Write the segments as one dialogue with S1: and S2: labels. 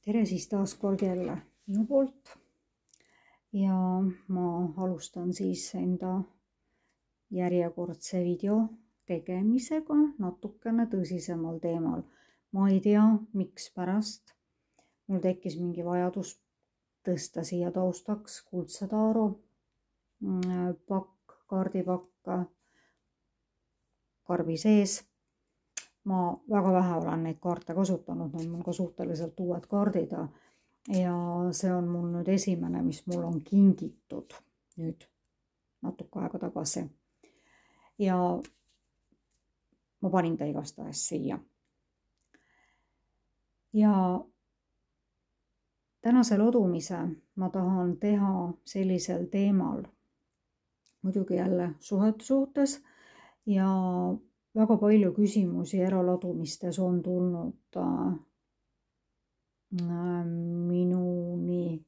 S1: tere siis taas kord jälle minu poolt ja ma alustan siis enda järjekordse video tegemisega natukene tõsisemal teemal. Ma ei tea, miks pärast mul tekkis mingi vajadus tõsta siia taustaks Kuldse Taaro kaardipakka karbi sees. Ma väga vähe olen neid kaarte kasutanud, need on ka suhteliselt uued kaardid ja see on mul nüüd esimene, mis mul on kingitud nüüd natuke aega tagasi. Ja ma panin ta igastahes siia. Ja tänase lodumise ma tahan teha sellisel teemal, muidugi jälle suhete suhtes ja väga palju küsimusi eralodumistes on tulnud minuni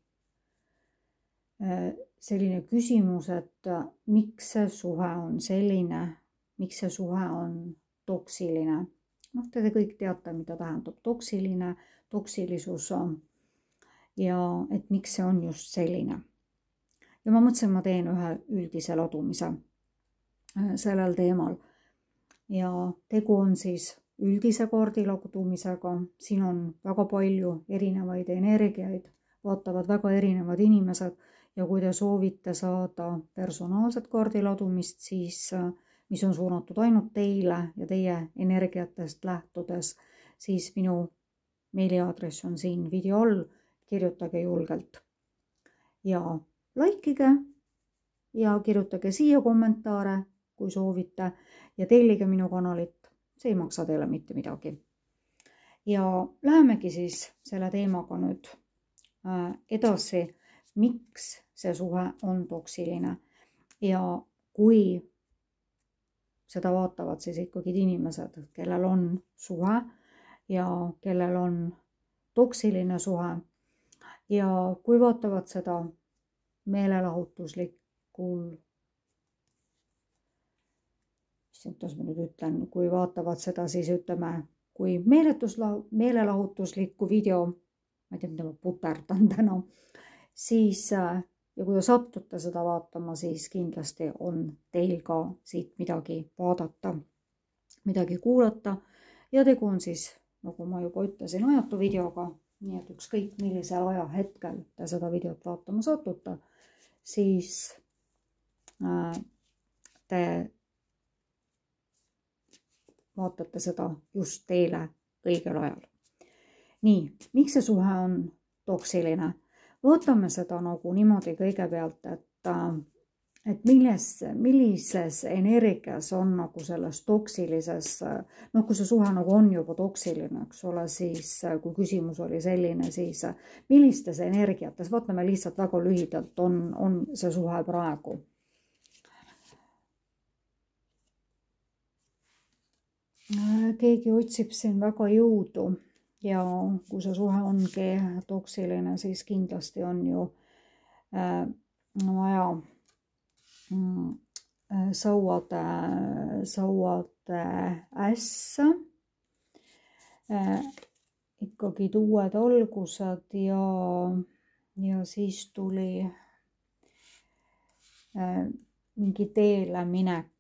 S1: selline küsimus, et miks see suhe on selline, miks see suhe on toksiline. Te kõik teate, mida tähendab toksiline, toksilisus ja et miks see on just selline. Ja ma mõtlesin, ma teen ühe üldise lodumise sellel teemal. Ja tegu on siis üldise kaardi lodumisega. Siin on väga palju erinevaid energiaid, vaatavad väga erinevad inimesed ja kui te soovite saada personaalset kaardi lodumist, siis mis on suunatud ainult teile ja teie energiatest lähtudes, siis minu meiliaadress on siin video all, kirjutage julgelt ja likeige ja kirjutage siia kommentaare, kui soovite ja tellige minu kanalit, see ei maksa teile mitte midagi. Ja lähemegi siis selle teemaga nüüd edasi, miks see suhe on toksiline ja kui seda vaatavad siis ikkagi inimesed, kellel on suhe ja kellel on toksiline suhe ja kui vaatavad seda meelelahutuslikul kuidas ma nüüd ütlen, kui vaatavad seda siis ütleme, kui meelelahutuslikku video, ma ei tea, mida ma puterdan täna, siis ja kui te satute seda vaatama, siis kindlasti on teil ka siit midagi vaadata, midagi kuulata ja tegu on siis, nagu ma juba ütlesin, ajatu videoga, nii et ükskõik millisel ajahetkel te seda videot vaatama satute, siis te vaatate seda just teile õigel ajal. Nii, miks see suhe on toksiline? Vaatame seda nagu niimoodi kõigepealt, et millises energias on nagu selles toksilises, kui see suhe nagu on juba toksiline, eks ole, siis kui küsimus oli selline, siis millistes energiates, vaatame lihtsalt väga lühidalt, on see suhe praegu. Keegi otsib siin väga jõudu ja kui see suhe ongi toksiline, siis kindlasti on ju vaja sauade ässa, ikkagi uued algused ja siis tuli mingi teele minek.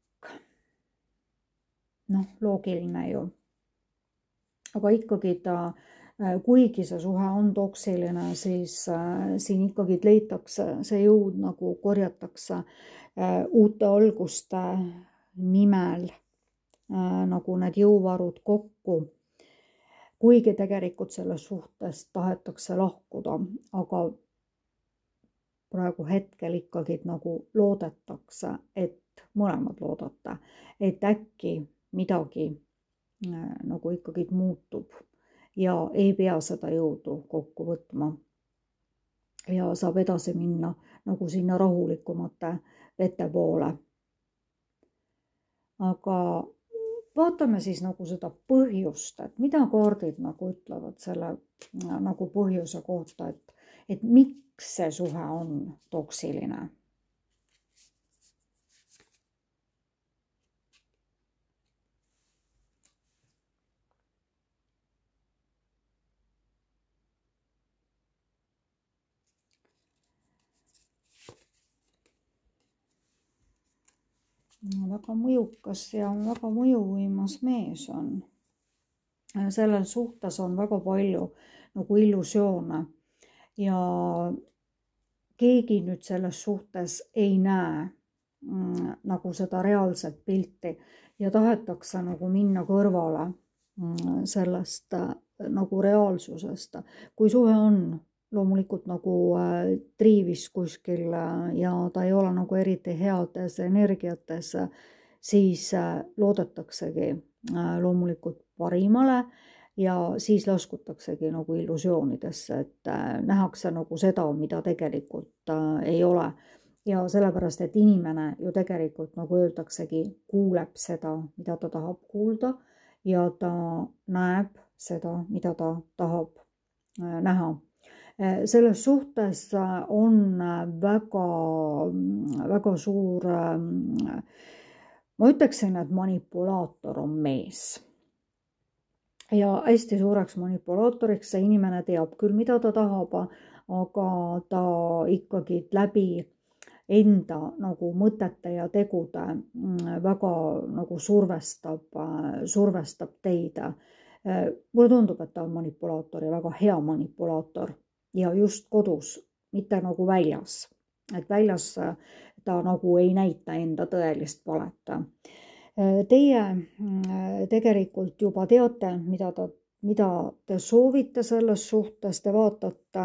S1: Loogiline ju. Aga ikkagi kuigi see suhe on toksiline, siis siin ikkagi leitakse see jõud nagu korjatakse uute alguste nimel nagu need jõuvarud kokku. Kuigi tegelikult sellest suhtest tahetakse lahkuda, aga praegu hetkel ikkagi nagu loodetakse, et mõlemad loodate, et äkki midagi nagu ikkagi muutub ja ei pea seda jõudu kokku võtma ja saab edasi minna nagu sinna rahulikumate vete poole. Aga vaatame siis nagu seda põhjust, et mida kaardid nagu ütlevad selle nagu põhjuse kohta, et miks see suhe on toksiline. väga mõjukas ja väga mõjuvõimas mees on. Selles suhtes on väga palju nagu illusioone ja keegi nüüd selles suhtes ei näe nagu seda reaalset pilti ja tahetakse nagu minna kõrvale sellest nagu reaalsusest. Kui suhe on loomulikult nagu triivis kuskil ja ta ei ole nagu eriti heades energiates, siis loodetaksegi loomulikult parimale ja siis laskutaksegi nagu illusioonidesse, et nähakse nagu seda, mida tegelikult ei ole. Ja sellepärast, et inimene ju tegelikult nagu öeldaksegi, kuuleb seda, mida ta tahab kuulda ja ta näeb seda, mida ta tahab näha. Selles suhtes on väga suur, ma ütleksin, et manipulaator on mees. Ja hästi suureks manipulaatoriks see inimene teab küll, mida ta tahab, aga ta ikkagi läbi enda nagu mõtete ja tegude väga nagu survestab teid. Mulle tundub, et ta on manipulaator ja väga hea manipulaator ja just kodus, mitte nagu väljas. Et väljas ta nagu ei näita enda tõelist palet. Teie tegelikult juba teate, mida te soovite selles suhtes, te vaatate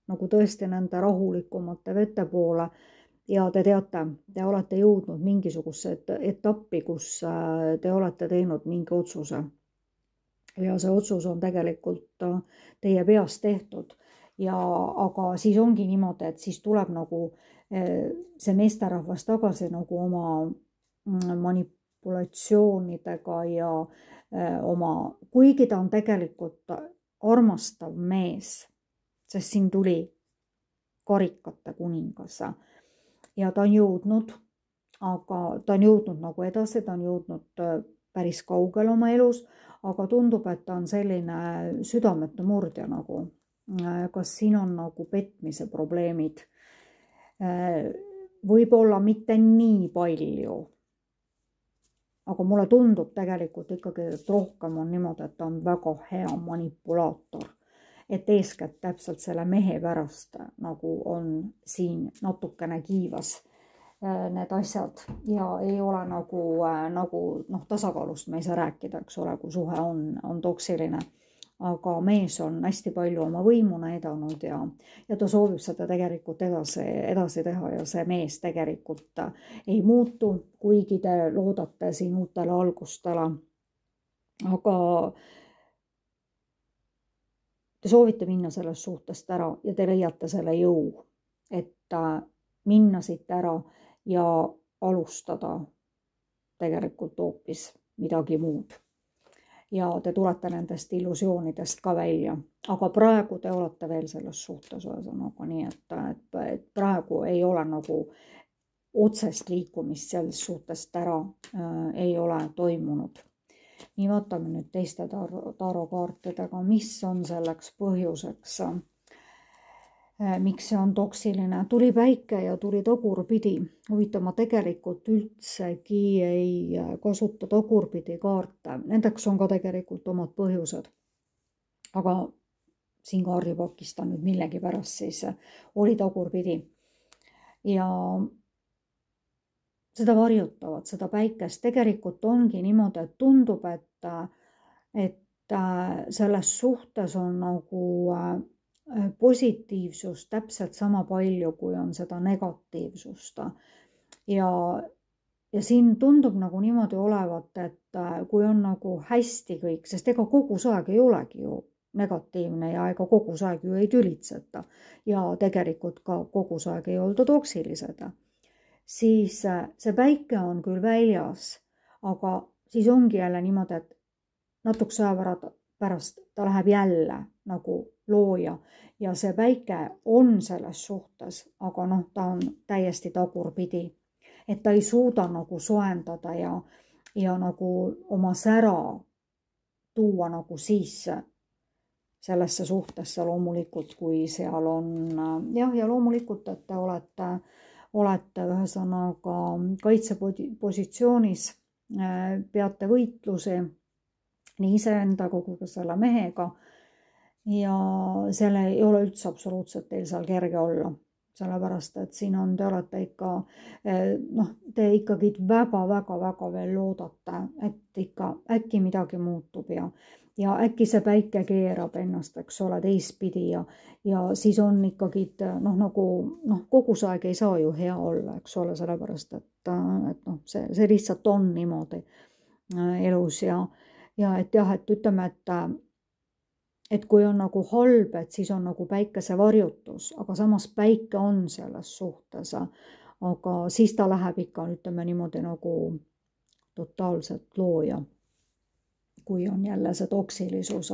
S1: nagu tõesti nende rahulikumate vete poole ja te teate, te olete jõudnud mingisuguse etappi, kus te olete teinud mingi otsuse. Ja see otsus on tegelikult teie peas tehtud. Aga siis ongi niimoodi, et siis tuleb nagu see meesterahvas tagasi nagu oma manipulatsioonidega ja kuigi ta on tegelikult armastav mees, sest siin tuli karikate kuningas ja ta on jõudnud, aga ta on jõudnud nagu edasi, ta on jõudnud päris kaugele oma elus, aga tundub, et ta on selline südametu murdja nagu. Kas siin on nagu petmise probleemid? Võib-olla mitte nii palju, aga mulle tundub tegelikult ikkagi, et rohkem on niimoodi, et ta on väga hea manipulaator. Et eeskätt täpselt selle mehe pärast nagu on siin natukene kiivas need asjad ja ei ole nagu tasakaalust me ei saa rääkida, eks ole, kui suhe on toksiline. Aga mees on hästi palju oma võimu näidanud ja ta soovib seda tegelikult edasi teha ja see mees tegelikult ei muutu, kuigi te loodate siin uutele algustele. Aga te soovite minna sellest suhtest ära ja te leiate selle jõu, et minna siit ära ja alustada tegelikult hoopis midagi muud. Ja te tulete nendest illusioonidest ka välja. Aga praegu te olete veel selles suhtes ühesõnaga, nii et praegu ei ole nagu otsest liikumist sellest suhtest ära ei ole toimunud. Nii vaatame nüüd teiste tarokaartidega, mis on selleks põhjuseks, miks see on toksiline. Tuli päike ja tuli tagurpidi. Huvitav, ma tegelikult üldsegi ei kasuta tagurpidi kaarte. Nendeks on ka tegelikult omad põhjused. Aga siin kaardipakis ta nüüd millegi pärast siis oli tagurpidi. Ja seda varjutavad, seda päikest. Tegelikult ongi niimoodi, et tundub, et selles suhtes on nagu positiivsust täpselt sama palju, kui on seda negatiivsust. Ja siin tundub nagu niimoodi olevat, et kui on nagu hästi kõik, sest ega kogu aeg ei olegi ju negatiivne ja ega kogu aeg ju ei tülitseta ja tegelikult ka kogu aeg ei olda toksilised, siis see päike on küll väljas, aga siis ongi jälle niimoodi, et natukese aja pärast ta läheb jälle nagu looja ja see päike on selles suhtes, aga ta on täiesti tagurpidi, et ta ei suuda nagu soendada ja nagu oma sära tuua nagu sisse sellesse suhtesse loomulikult, kui seal on ja loomulikult, et te olete ühesõnaga kaitsepositsioonis, peate võitlusi nii iseendaga kui ka selle mehega ja selle ei ole üldse absoluutselt teil seal kerge olla, sellepärast et siin on, te olete ikka, te ikkagi väga veel loodate, et ikka äkki midagi muutub ja äkki see päike keerab ennast, eks ole, teistpidi ja siis on ikkagi, kogu see aeg ei saa ju hea olla, eks ole, sellepärast et see lihtsalt on niimoodi elus ja et jah, et ütleme, et kui on nagu halb, et siis on nagu päikese varjutus, aga samas päike on selles suhtes, aga siis ta läheb ikka, ütleme niimoodi nagu totaalselt looja, kui on jälle see toksilisus,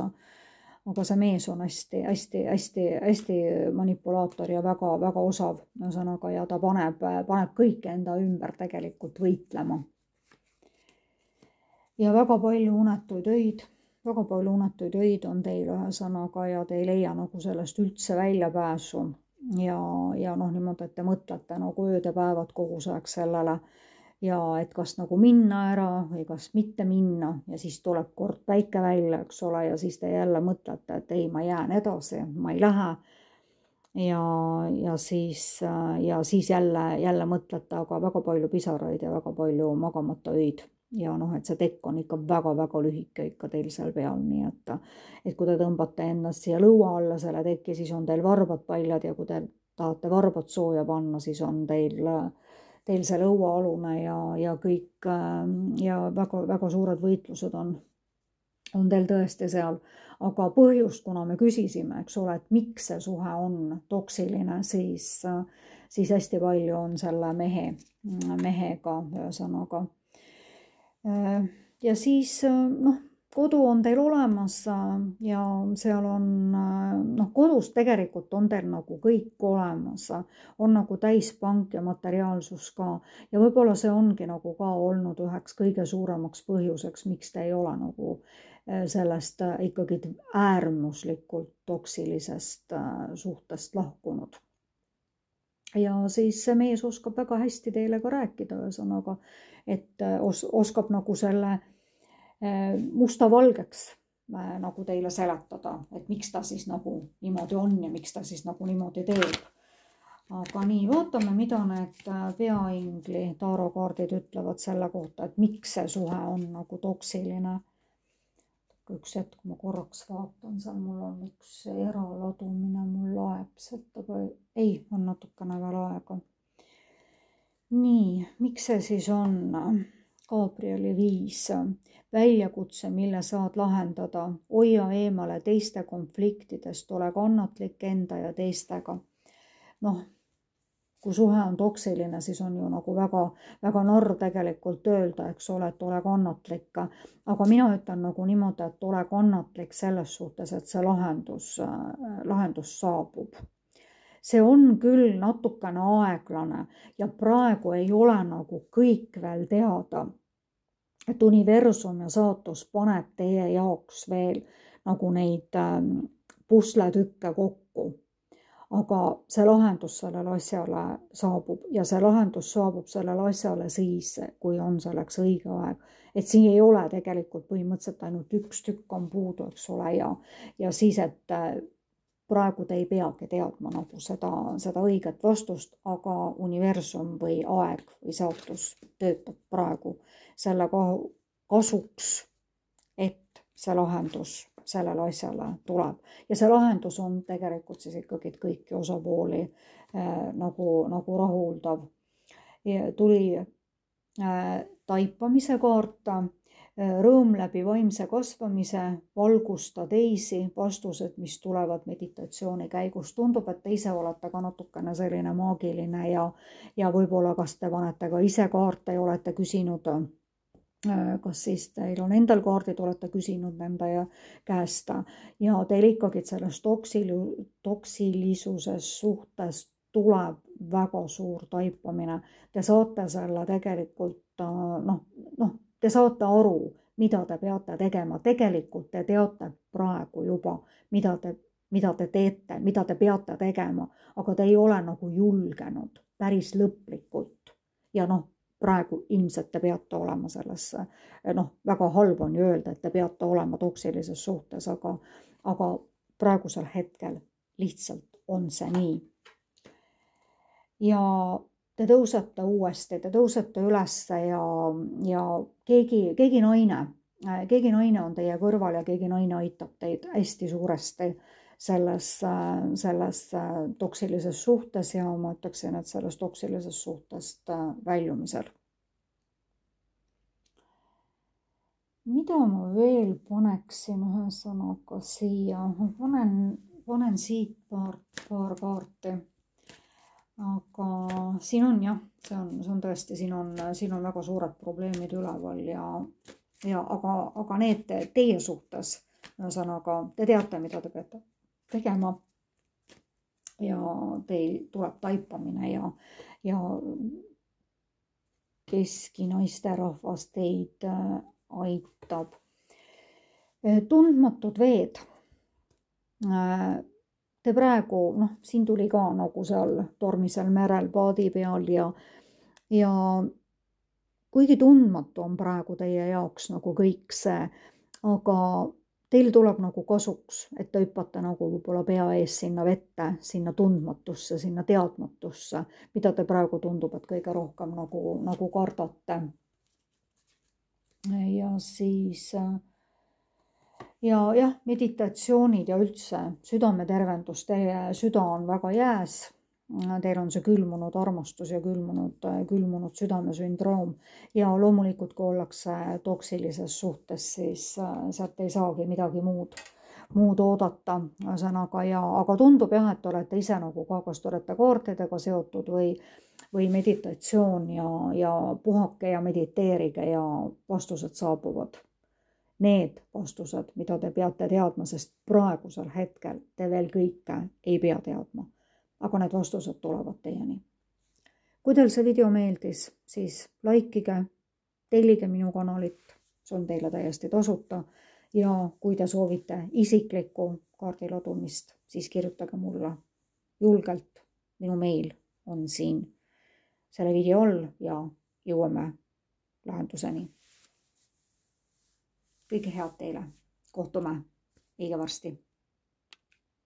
S1: aga see mees on hästi manipulaator ja väga osav, ühesõnaga, ja ta paneb kõik enda ümber tegelikult võitlema. Ja väga palju unetuid öid on teil ühesõnaga ja te ei leia nagu sellest üldse väljapääsu ja niimoodi, et te mõtlete nagu ööd ja päevad kogu aeg sellele ja et kas nagu minna ära või kas mitte minna ja siis tuleb kord päike välja, eks ole, ja siis te jälle mõtlete, et ei, ma jään edasi, ma ei lähe ja siis jälle mõtlete, aga väga palju pisaraid ja väga palju magamata öid. Ja et see tekk on ikka väga lühike ikka teil seal peal, nii et kui te tõmbate ennast siia lõua alla selle tekki, siis on teil varbad paljad ja kui te tahate varbad sooja panna, siis on teil see lõuaalune ja kõik ja väga suured võitlused on teil tõesti seal. Aga põhjust, kuna me küsisime, eks ole, et miks see suhe on toksiline, siis hästi palju on selle mehega ühesõnaga. Ja siis kodu on teil olemas ja seal on, kodus tegelikult on teil nagu kõik olemas, on nagu täispank ja materiaalsus ka ja võib-olla see ongi nagu ka olnud üheks kõige suuremaks põhjuseks, miks te ei ole nagu sellest ikkagi äärmuslikult toksilisest suhtest lahkunud. Ja siis see mees oskab väga hästi teile ka rääkida, ühesõnaga, et oskab nagu selle musta valgeks nagu teile seletada, et miks ta siis nagu niimoodi on ja miks ta siis nagu niimoodi teeb. Aga nii, vaatame, mida need peaingli tarokaardid ütlevad selle kohta, et miks see suhe on nagu toksiline. Üks hetk ma korraks vaatan, seal mul on üks eraladumine, mul laeb sealt, aga ei, on natukene veel aega. Nii, miks see siis on? Gabrieli 5. Väljakutse, mille saad lahendada. Hoia eemale teiste konfliktidest, ole kannatlik enda ja teistega. Kui suhe on toksiline, siis on ju nagu väga narr tegelikult öelda, eks ole, et ole kannatlik. Aga mina ütlen nagu niimoodi, et ole kannatlik selles suhtes, et see lahendus saabub. See on küll natukene aeglane ja praegu ei ole nagu kõik veel teada, et universum ja saatus paneb teie jaoks veel nagu neid pusletükke kokku. Aga see lahendus sellele asjale saabub ja see lahendus saabub sellele asjale siis, kui on selleks õige aeg. Et siin ei ole tegelikult põhimõtteliselt ainult üks tükk on puudu, eks ole, ja siis, et praegu te ei peagi teadma nagu seda õiget vastust, aga universum või aeg või saatus töötab praegu selle kasuks, et see lahendus sellele asjale tuleb. Ja see lahendus on tegelikult siis ikkagi kõiki osapooli nagu rahuldav. Tuli taipamise kaart, rõõm läbi vaimse kasvamise, valgusta teisi, vastused, mis tulevad meditatsiooni käigus. Tundub, et te ise olete ka natukene selline maagiline ja võib-olla kas te panete ka ise kaarte ja olete küsinud, kas siis teil on endal kaardid, olete küsinud nende käest ja teil ikkagi sellest toksilisuses suhtes tuleb väga suur taipamine. Te saate selle tegelikult, te saate aru, mida te peate tegema. Tegelikult te teate praegu juba, mida te teete, mida te peate tegema, aga te ei ole nagu julgenud päris lõplikult. Ja noh, praegu ilmselt te peate olema sellesse, noh, väga halb on ju öelda, et te peate olema toksilises suhtes, aga praegusel hetkel lihtsalt on see nii. Ja te tõusete uuesti, te tõusete ülesse ja keegi naine on teie kõrval ja keegi naine aitab teid hästi suuresti selles toksilises suhtes ja ma ütleksin, et sellest toksilisest suhtest väljumisel. Mida ma veel paneksin ühesõnaga siia? Ma panen siit paar kaarti. Aga siin on jah, see on tõesti, siin on väga suured probleemid üleval aga need teie suhtes, ühesõnaga, te teate, mida te peate tegema ja teil tuleb taipamine ja keski naisterahvas teid aitab. Tundmatud veed. Te praegu, siin tuli ka nagu seal tormisel merel paadi peal ja kuigi tundmatu on praegu teie jaoks nagu kõik see, aga teil tuleb nagu kasuks, et te hüppate nagu võib-olla pea ees sinna vette, sinna tundmatusse, sinna teadmatusse, mida te praegu tundub, et kõige rohkem nagu kardate. Ja siis jah, meditatsioonid ja üldse südametervendus, teie süda on väga jääs, teil on see külmunud armastus ja külmunud südamesündroom ja loomulikult, kui ollakse toksilises suhtes, siis sealt ei saagi midagi muud oodata, aga tundub jah, et olete ise nagu ka, kas te olete kaartidega seotud või meditatsioon ja puhake ja mediteerige ja vastused saabuvad. Need vastused, mida te peate teadma, sest praegusel hetkel te veel kõike ei pea teadma, aga need vastused tulevad teieni. Kui teil see video meeldis, siis likeige, tellige minu kanalit, see on teile täiesti tasuta ja kui te soovite isiklikku kaardiladumist, siis kirjutage mulle julgelt, minu meil on siin selle video all ja jõuame lahenduseni. Kõike head teile. Kohtume õige varsti.